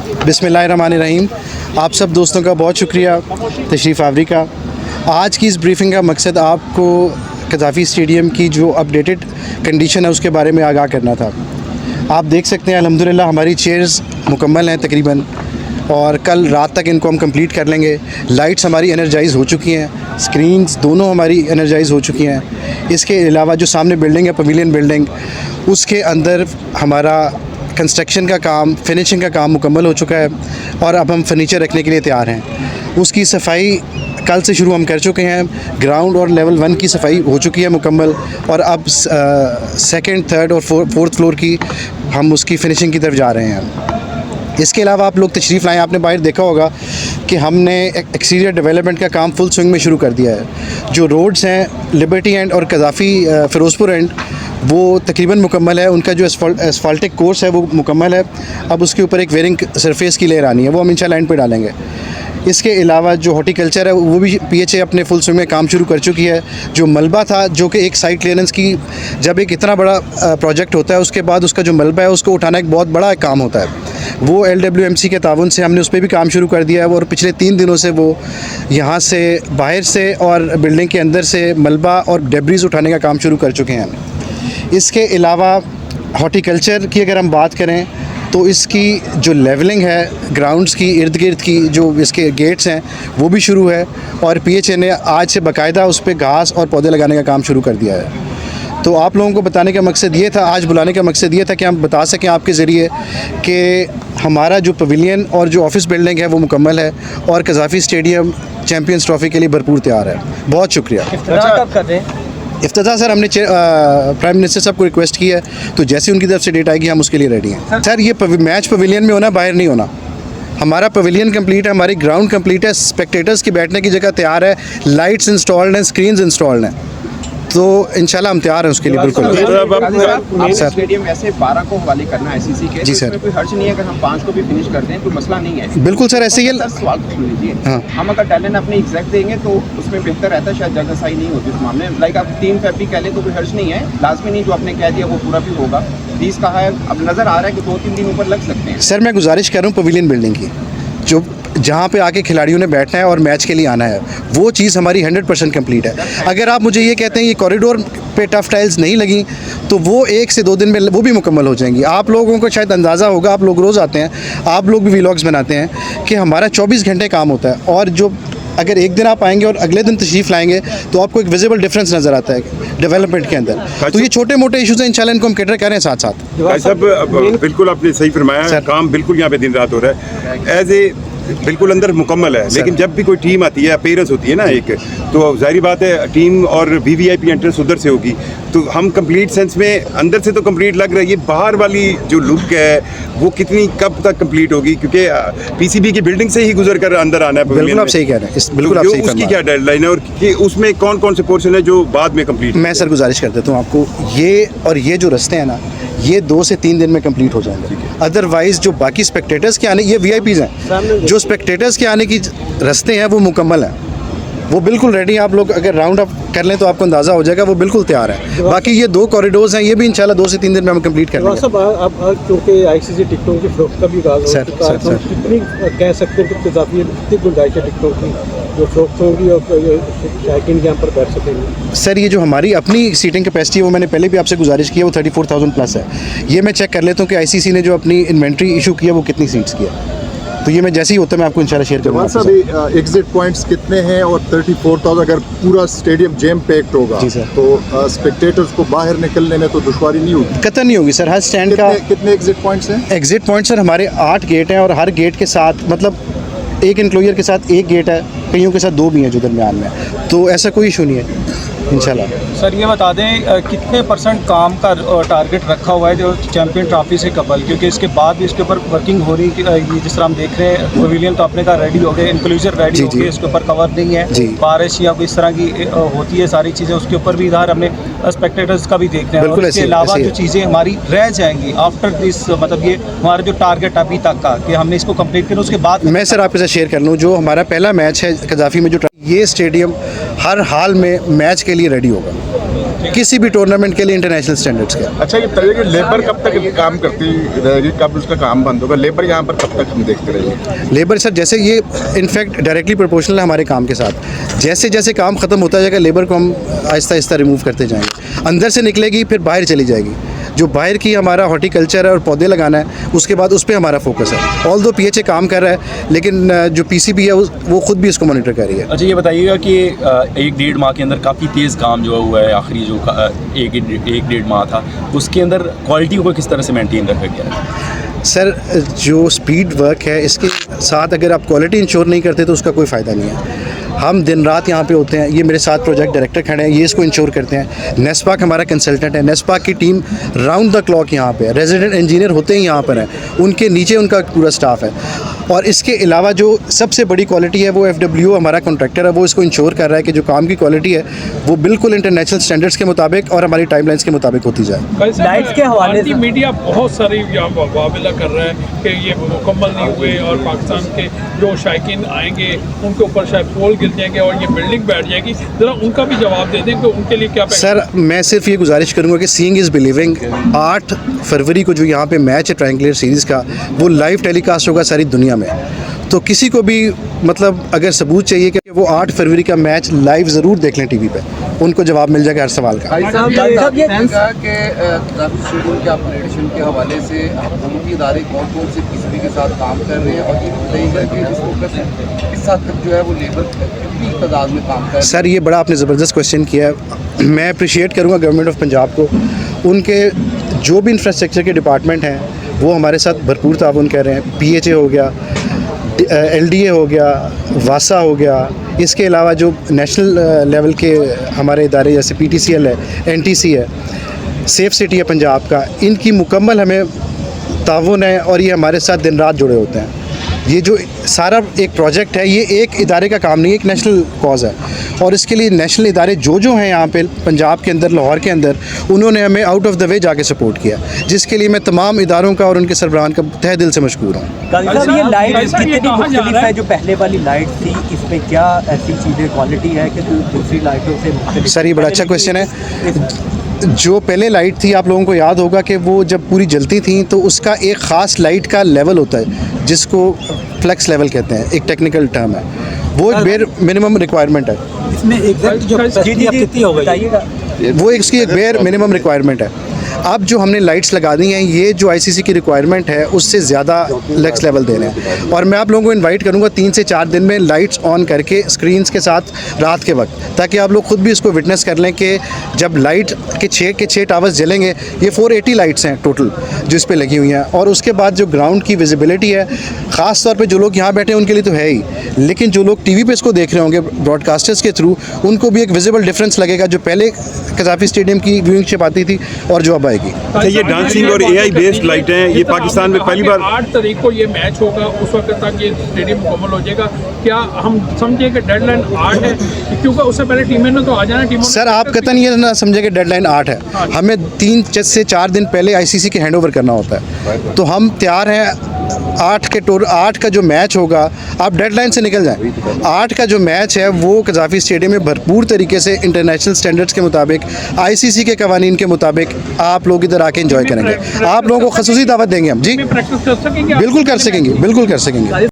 बिस्मिल्लाहिर्रहमानिर्रहीम। आप सब दोस्तों का बहुत शुक्रिया तशरीफ़ आवरी का। आज की इस ब्रीफिंग का मकसद आपको कज़ाफ़ी स्टेडियम की जो अपडेटेड कंडीशन है उसके बारे में आगाह करना था। आप देख सकते हैं अल्हम्दुलिल्लाह हमारी चेयर्स मुकम्मल हैं तकरीबन, और कल रात तक इनको हम कंप्लीट कर लेंगे। लाइट्स हमारी एनर्जाइज़ हो चुकी हैं, स्क्रीन्स दोनों हमारी एनर्जाइज़ हो चुकी हैं। इसके अलावा जो सामने बिल्डिंग है पवेलियन बिल्डिंग, उसके अंदर हमारा कंस्ट्रक्शन का काम, फिनिशिंग का काम मुकम्मल हो चुका है और अब हम फर्नीचर रखने के लिए तैयार हैं। उसकी सफाई कल से शुरू हम कर चुके हैं। ग्राउंड और लेवल 1 की सफाई हो चुकी है मुकम्मल, और अब सेकंड, थर्ड और फोर्थ फ्लोर की हम उसकी फिनिशिंग की तरफ जा रहे हैं। इसके अलावा आप लोग तशरीफ़ लाएँ, आपने बाहर देखा होगा कि हमने एक्सटीरियर डेवलपमेंट का काम फुल स्विंग में शुरू कर दिया है। जो रोड्स हैं लिबर्टी एंड और कज़ाफ़ी फ़िरोज़पुर एंड, वो तकरीबन मुकम्मल है। उनका जो एसफाल्टिक कोर्स है वो मुकम्मल है। अब उसके ऊपर एक वेयरिंग सरफेस की लेयर आनी है, वो हम इंशाल्लाह एंड पे डालेंगे। इसके अलावा जो हॉर्टिकल्चर है वो भी PHA अपने फुल स्विंग में काम शुरू कर चुकी है। जो मलबा था, जो कि एक साइट क्लियरेंस की, जब एक इतना बड़ा प्रोजेक्ट होता है उसके बाद उसका जो मलबा है उसको उठाना एक बहुत बड़ा काम होता है। वो LWMC के ताउन से हमने उस पर भी काम शुरू कर दिया है, और पिछले 3 दिनों से वो यहाँ से बाहर से और बिल्डिंग के अंदर से मलबा और डेब्रीज उठाने का काम शुरू कर चुके हैं। इसके अलावा हॉर्टिकल्चर की अगर हम बात करें तो इसकी जो लेवलिंग है ग्राउंड्स की इर्द गिर्द की, जो इसके गेट्स हैं वो भी शुरू है, और PHA ने आज से बाकायदा उस पर घास और पौधे लगाने का काम शुरू कर दिया है। तो आप लोगों को बताने का मकसद ये था, आज बुलाने का मकसद ये था कि हम बता सकें आपके ज़रिए कि हमारा जो पवेलियन और जो ऑफिस बिल्डिंग है वो मुकम्मल है, और कज़ाफ़ी स्टेडियम चैम्पियंस ट्रॉफ़ी के लिए भरपूर तैयार है। बहुत शुक्रिया। कब कर रहे हैं इफ्तिताह? सर हमने प्राइम मिनिस्टर साहब को रिक्वेस्ट की है, तो जैसे उनकी तरफ से डेट आएगी हम उसके लिए रेडी हैं। सर ये मैच पवेलियन में होना, बाहर नहीं होना। हमारा पवेलियन कंप्लीट है, हमारी ग्राउंड कंप्लीट है, स्पेक्टेटर्स की बैठने की जगह तैयार है, लाइट्स इंस्टॉल्ड हैं, स्क्रीन्स इंस्टॉल्ड हैं, तो इंशाल्लाह हम तैयार हैं उसके लिए। बिल्कुल सर, स्टेडियम ऐसे 12 को हवाले करना है ICC के, जी सर। कोई हर्ज नहीं है अगर हम 5 को भी फिनिश कर दें, कोई मसला नहीं है। बिल्कुल सर, ऐसे ही सवाल पूछ लीजिए। हाँ। हम अगर टैलेंट अपने एग्जैक्ट देंगे तो उसमें बेहतर रहता है, शायद जगह सही नहीं होती इस मामले में। लाइक आप 3 फेब भी कह लें तो कोई हर्ज नहीं है, लाजमी नहीं जो आपने कह दिया वो पूरा भी होगा। 30 कहा है, अब नज़र आ रहा है कि 2-3 दिन ऊपर लग सकते हैं। सर मैं गुजारिश कर रहा हूँ पवेलियन बिल्डिंग की, जो जहाँ पे आके खिलाड़ियों ने बैठना है और मैच के लिए आना है, वो चीज़ हमारी 100% कंप्लीट है। अगर आप मुझे ये कहते हैं ये कॉरिडोर पे टफ टाइल्स नहीं लगी, तो वो 1 से 2 दिन में वो भी मुकम्मल हो जाएंगी। आप लोगों को शायद अंदाज़ा होगा, आप लोग रोज़ आते हैं, आप लोग भी व्लॉग्स बनाते हैं, कि हमारा 24 घंटे काम होता है, और जो अगर एक दिन आप आएंगे और अगले दिन तशरीफ़ लाएंगे तो आपको एक विजिबल डिफरेंस नज़र आता है डेवलपमेंट के अंदर। तो ये छोटे मोटे इशूज़ हैं, इंशाल्लाह इनको हम कैटर करें साथ साथ। भाई साहब बिल्कुल आपने सही फरमाया, काम बिल्कुल यहाँ पे दिन रात हो रहा है। एज ए बिल्कुल अंदर मुकम्मल है, लेकिन जब भी कोई टीम आती है, अपीयरेंस होती है ना एक, तो जाहिर बात है टीम और VVIP एंट्रेंस उधर से होगी, तो हम कंप्लीट सेंस में अंदर से तो कंप्लीट लग रहा है। ये बाहर वाली जो लुक है वो कितनी कब तक कंप्लीट होगी, क्योंकि PCB की बिल्डिंग से ही गुजर कर अंदर आना है। बिल्कुल आप सही कह रहे हैं, बिल्कुल आप सही। उसकी क्या डेडलाइन है, और कि उसमें कौन कौन से पोर्शन है जो बाद में कंप्लीट? मैं सर गुजारिश कर देता हूँ आपको, ये जो रास्ते हैं ना, ये 2 से 3 दिन में कंप्लीट हो जाएंगे। अदरवाइज़ जो बाकी स्पेक्टेटर्स के आने, ये VIPs हैं, जो स्पेक्टेटर्स के आने की रास्ते हैं वो मुकम्मल हैं, वो बिल्कुल रेडी हैं। आप लोग अगर राउंड अप कर लें तो आपको अंदाज़ा हो जाएगा, वो बिल्कुल तैयार है। बाकी ये 2 कॉरिडोर्स हैं, ये भी इंशाल्लाह 2 से 3 दिन में हम कंप्लीट कर लेंगे। अब क्योंकि ICC टिकटों की फ़रोख्त का भी आगाज़ हो चुका है, तो कितनी कह सकते हैं कि कज़ाफ़ी कितनी गुंजाइश है टिकटों की जो फ़रोख्त होगी और शायकीन यहाँ पर बैठ सकेंगे? सर ये जो हमारी अपनी सीटिंग कैपेसिटी है वो मैंने पहले भी आपसे गुजारिश की है, वो 34,000 प्लस है। ये मैं चेक कर लेता हूँ कि ICC ने जो अपनी इन्वेंट्री इशू किया वो कितनी सीट्स की है, तो ये मैं जैसे ही होता है मैं आपको इंशाल्लाह शेयर करूँगा। एग्जिट पॉइंट्स कितने हैं, और 34,000 अगर पूरा स्टेडियम जैम पैक्ड होगा तो स्पेक्टेटर्स को बाहर निकलने में तो दुश्वारी नहीं होगी? कतई नहीं होगी सर। हर स्टैंड का कितने एग्जिट पॉइंट्स हैं? एग्जिट पॉइंट सर हमारे 8 गेट हैं, और हर गेट के साथ मतलब एक इंक्लोजर के साथ 1 गेट है, कईयों के साथ 2 भी हैं जो दरमियान में, तो ऐसा कोई इशू नहीं है इंशाल्लाह। सर ये बता दें कितने % काम का टारगेट रखा हुआ है जो चैम्पियन ट्रॉफी से कबल, क्योंकि इसके बाद भी इसके ऊपर वर्किंग हो रही है। जिस तरह हम देख रहे हैं पवेलियन तो अपने का रेडी हो गए, इंक्लूजर रेडी हो गए, इसके ऊपर कवर नहीं है, बारिश या कोई इस तरह की होती है सारी चीज़ें, उसके ऊपर भी इधर हमने स्पेक्टेटर्स का भी देखना है। और इसके अलावा जो चीज़ें हमारी रह जाएंगी आफ्टर दिस, मतलब ये हमारा जो टारगेट अभी तक का कि हमने इसको कंप्लीट किया, उसके बाद मैं सर आपके साथ शेयर कर लूँ, जो हमारा पहला मैच है कज़ाफ़ी में, जो ये स्टेडियम हर हाल में मैच के लिए रेडी होगा। किसी भी टूर्नामेंट के लिए इंटरनेशनल स्टैंडर्ड्स के। अच्छा, ये बताइए कि लेबर कब तक काम करती रहेगी, कब उसका काम बंद होगा? लेबर यहाँ पर कब तक हम देखते रहेंगे? लेबर सर, जैसे ये इनफैक्ट डायरेक्टली प्रोपोर्शनल है हमारे काम के साथ। जैसे जैसे काम ख़त्म होता जाएगा लेबर को हम आहिस्ता आहिस्ता रिमूव करते जाएंगे। अंदर से निकलेगी फिर बाहर चली जाएगी। जो बाहर की हमारा हॉर्टिकल्चर है और पौधे लगाना है, उसके बाद उस पर हमारा फोकस है। ऑल दो PHA काम कर रहा है, लेकिन जो PCB है वो खुद भी इसको मॉनिटर कर रही है। अच्छा, ये बताइएगा कि 1-1.5 माह के अंदर काफ़ी तेज़ काम जो हुआ है, आखिरी जो 1-1.5 माह था, उसके अंदर क्वालिटी को किस तरह से मेंटेन रखा गया है? सर, जो स्पीड वर्क है इसके साथ अगर आप क्वालिटी इंश्योर नहीं करते तो उसका कोई फ़ायदा नहीं है। हम दिन रात यहाँ पे होते हैं। ये मेरे साथ प्रोजेक्ट डायरेक्टर खड़े हैं, ये इसको इंश्योर करते हैं। नेस्पाक हमारा कंसल्टेंट है। नेस्पाक की टीम राउंड द क्लॉक यहाँ पे है। रेजिडेंट इंजीनियर होते ही यहाँ पर हैं, उनके नीचे उनका पूरा स्टाफ है। और इसके अलावा जो सबसे बड़ी क्वालिटी है वो FWO हमारा कॉन्ट्रैक्टर है, वो इसको इंश्योर कर रहा है कि जो काम की क्वालिटी है वो बिल्कुल इंटरनेशनल स्टैंडर्ड्स के मुताबिक और हमारी टाइमलाइंस के मुताबिक होती जाए। लाइट्स के हवाले से मीडिया बहुत सारी वाविला कर रहा है कि ये मुकम्मल नहीं हुए और पाकिस्तान के जो शायकीन आएंगे उनके ऊपर शायद पोल गिर जाएंगे और ये बिल्डिंग बैठ जाएगी। ज़रा उनका भी जवाब दे दें कि उनके लिए क्या सर, मैं सिर्फ ये गुजारिश करूँगा कि सीइंग इज़ बिलीविंग। 8 फरवरी को जो यहाँ पे मैच है ट्रायंगुलर सीरीज़ का, वो लाइव टेलीकास्ट होगा सारी दुनिया में। तो किसी को भी मतलब अगर सबूत चाहिए कि वो 8 फरवरी का मैच लाइव ज़रूर देख लें टीवी पे, उनको जवाब मिल जाएगा हर सवाल का। के अपग्रेडेशन के हवाले से हुकूमती इदारे कौन-कौन से PCB के साथ काम कर रहे हैं और ये बताइएगा कि इस फोकस है किस हद तक जो है वो लेबर कितनी तादाद में काम कर रहे हैं? सर, ये बड़ा आपने ज़बरदस्त क्वेश्चन किया है। मैं अप्रिशिएट करूँगा गवर्नमेंट ऑफ पंजाब को। उनके जो भी इंफ्रास्ट्रक्चर के डिपार्टमेंट हैं वो हमारे साथ भरपूर ताउन कर रहे हैं। PHA हो गया, LDA हो गया, वासा हो गया, इसके अलावा जो नेशनल लेवल के हमारे इदारे जैसे PTCL है, NTC है, सेफ सिटी है पंजाब का, इनकी मुकम्मल हमें ताउन है और ये हमारे साथ दिन रात जुड़े होते हैं। ये जो सारा एक प्रोजेक्ट है ये एक इदारे का काम नहीं है, एक नेशनल कॉज है। और इसके लिए नेशनल इदारे जो हैं यहाँ पे पंजाब के अंदर, लाहौर के अंदर, उन्होंने हमें आउट ऑफ द वे जाके सपोर्ट किया, जिसके लिए मैं तमाम इदारों का और उनके सरबराहान का तहे दिल से मशकूर हूँ। ये लाइट कितनी मुख्तलिफ है? जो पहले वाली लाइट थी इसमें क्या ऐसी चीज़ें क्वालिटी है कि दूसरी लाइटों से मुख्तलिफ? सर, ये बड़ा अच्छा क्वेश्चन है। जो पहले लाइट थी, आप लोगों को याद होगा कि वो जब पूरी जलती थी तो उसका एक ख़ास लाइट का लेवल होता है जिसको फ्लेक्स लेवल कहते हैं, एक टेक्निकल टर्म है। वो एक बेयर मिनिमम रिक्वायरमेंट है। इसमें एग्जैक्ट जो कितनी हो गई वो इसकी एक बेयर मिनिमम रिक्वायरमेंट है। अब जो हमने लाइट्स लगा दी हैं, ये जो ICC की रिक्वायरमेंट है उससे ज़्यादा लक्स लेवल देने हैं। और मैं आप लोगों को इनवाइट करूंगा 3 से 4 दिन में लाइट्स ऑन करके स्क्रीन्स के साथ रात के वक्त, ताकि आप लोग खुद भी इसको विटनेस कर लें कि जब लाइट के 6 टावर्स जलेंगे, ये 480 लाइट्स हैं टोटल जो इस पर लगी हुई हैं। और उसके बाद जो ग्राउंड की विजिबिलिटी है, ख़ास तौर पर जो लोग यहाँ बैठे हैं उनके लिए तो है ही, लेकिन जो लोग TV पे इसको देख रहे होंगे ब्रॉडकास्टर्स के थ्रू, उनको भी एक विजिबल डिफरेंस लगेगा जो पहले कज़ाफ़ी स्टेडियम की व्यूइंगशिप आती थी और जो अब आएगी। अच्छा, ये डांसिंग और AI बेस्ड लाइटें हैं, ये पाकिस्तान में पहली बार 8 तारीख को ये मैच होगा, उस वक्त तक ये स्टेडियम मुकम्मल हो जाएगा। क्या हम समझे कि डेडलाइन 8 है? क्योंकि उससे पहले टीमें ने तो आ जाना। टीमों सर, आप कतन ये ना समझे कि डेडलाइन 8 है। हमें 3 से 4 दिन पहले ICC के हैंडओवर करना होता है, तो हम तैयार हैं। 8 का जो मैच होगा, आप डेडलाइन से निकल जाएं। 8 का जो मैच है वो कज़ाफ़ी स्टेडियम में भरपूर तरीके से इंटरनेशनल स्टैंडर्ड्स के मुताबिक, ICC के कवानीन के मुताबिक आप लोग इधर आके एंजॉय करेंगे। आप लोगों को ख़ुसूसी दावत देंगे हम। जी, प्रैक्टिस कर सकेंगे? बिल्कुल कर सकेंगे, बिल्कुल कर सकेंगे।